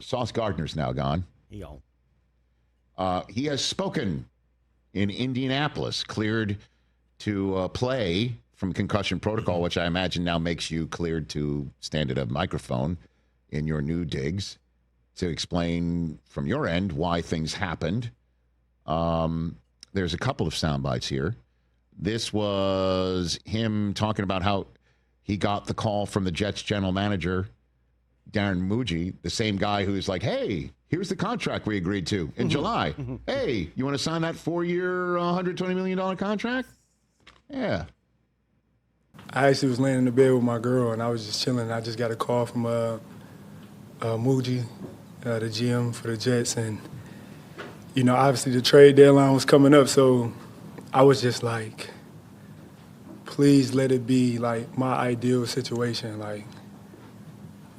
Sauce Gardner's now gone. He has spoken in Indianapolis, cleared to play from concussion protocol, which I imagine now makes you cleared to stand at a microphone in your new digs to explain from your end why things happened. There's a couple of sound bites here. This was him talking about how he got the call from the Jets general manager, Darren Muji, the same guy who's like, hey, here's the contract we agreed to in July. Hey, you want to sign that 4-year, $120 million contract? Yeah. I actually was laying in the bed with my girl, and I was just chilling. I just got a call from Muji, the GM for the Jets. And, you know, obviously the trade deadline was coming up, so I was just like, please let it be, like, my ideal situation. Like,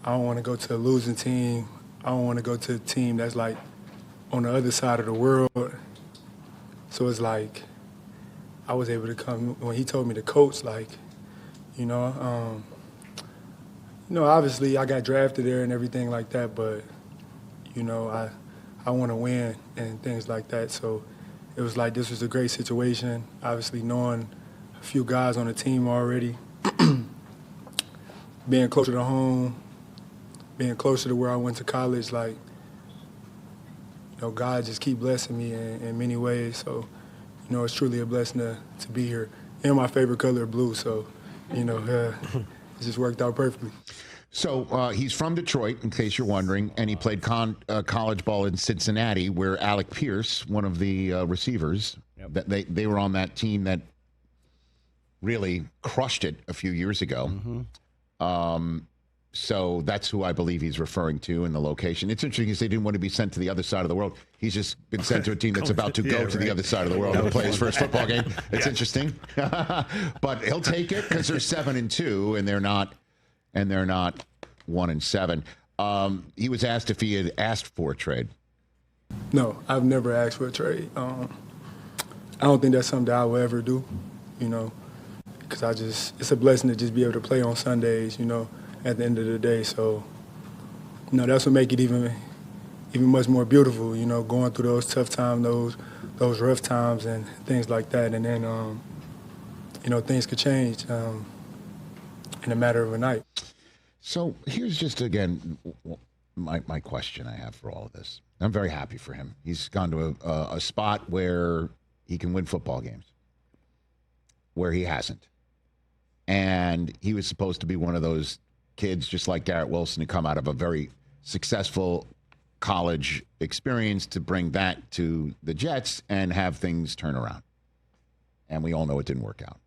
I don't want to go to a losing team. I don't want to go to a team that's, like, on the other side of the world. So it's like I was able to come when he told me to coach, like, obviously I got drafted there and everything like that, but, you know, I want to win and things like that. So it was like this was a great situation, obviously knowing a few guys on the team already, being closer to home, being closer to where I went to college, like, you know, God just keep blessing me in many ways. So, you know, it's truly a blessing to be here. And my favorite color, blue, so, you know, it just worked out perfectly. So he's from Detroit, in case you're wondering, and he played college ball in Cincinnati, where Alec Pierce, one of the receivers, they were on that team that really crushed it a few years ago. So that's who I believe he's referring to in the location. It's interesting because they didn't want to be sent to the other side of the world. He's just been sent to a team that's about to go to the other side of the world and play his first football game. It's interesting. But he'll take it because they're 7-2 and they're not 1-7. He was asked if he had asked for a trade. No, I've never asked for a trade. I don't think that's something that I will ever do, you know, because it's a blessing to just be able to play on Sundays, you know, at the end of the day. So, you know, that's what make it even much more beautiful, you know, going through those tough times, those rough times and things like that. And then, you know, things could change in a matter of a night. So here's just, again, my question I have for all of this. I'm very happy for him. He's gone to a spot where he can win football games, where he hasn't. And he was supposed to be one of those kids, just like Garrett Wilson, to come out of a very successful college experience to bring that to the Jets and have things turn around. And we all know it didn't work out.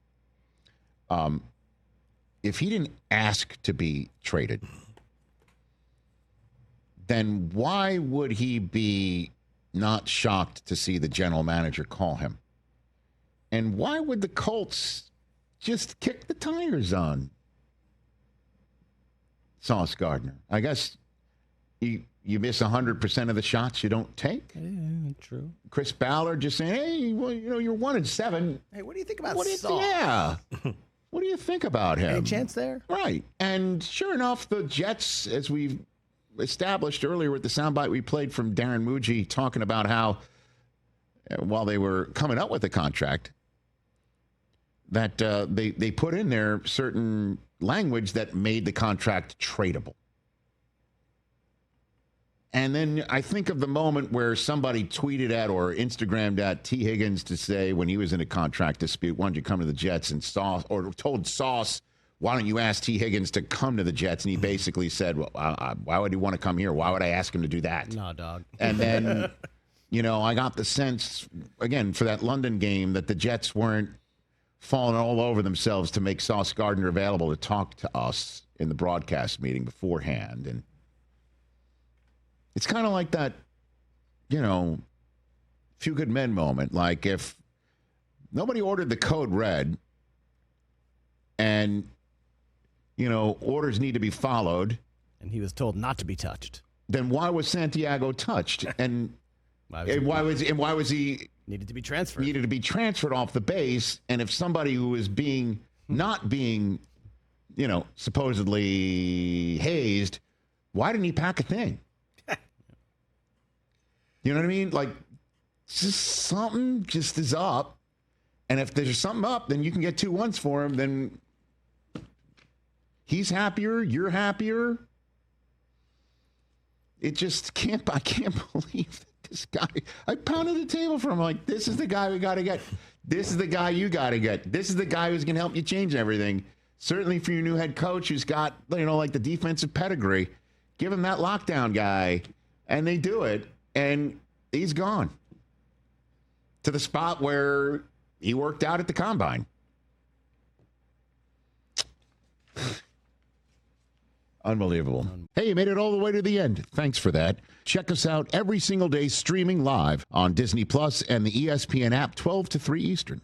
If he didn't ask to be traded, then why would he be not shocked to see the general manager call him? And why would the Colts just kick the tires on Sauce Gardner? I guess you miss 100% of the shots you don't take. Yeah, true. Chris Ballard just saying, hey, well, you know, you're 1-7. Hey, what do you think about Sauce? Yeah. What do you think about him? Any chance there? Right. And sure enough, the Jets, as we've established earlier with the soundbite we played from Darren Muji talking about how while they were coming up with the contract, that they put in there certain language that made the contract tradable. And then I think of the moment where somebody tweeted at or Instagrammed at T. Higgins to say when he was in a contract dispute, why don't you come to the Jets, and Sauce, or told Sauce, why don't you ask T. Higgins to come to the Jets? And he basically said, well, why would he want to come here? Why would I ask him to do that? No, dog. And then, you know, I got the sense, again, for that London game that the Jets weren't falling all over themselves to make Sauce Gardner available to talk to us in the broadcast meeting beforehand. And it's kind of like that, you know, Few Good Men moment. Like if nobody ordered the code red and, you know, orders need to be followed. And he was told not to be touched. Then why was Santiago touched? And why was he needed to be transferred? Needed to be transferred off the base. And if somebody who is not being, you know, supposedly hazed, why didn't he pack a thing? You know what I mean? Like, just something just is up. And if there's something up, then you can get 2 1s for him. Then he's happier. You're happier. It just I can't believe that this guy. I pounded the table for him. Like, this is the guy we got to get. This is the guy you got to get. This is the guy who's going to help you change everything. Certainly for your new head coach who's got, like the defensive pedigree. Give him that lockdown guy. And they do it. And he's gone to the spot where he worked out at the combine. Unbelievable. Hey, you made it all the way to the end. Thanks for that. Check us out every single day streaming live on Disney Plus and the ESPN app 12 to 3 Eastern.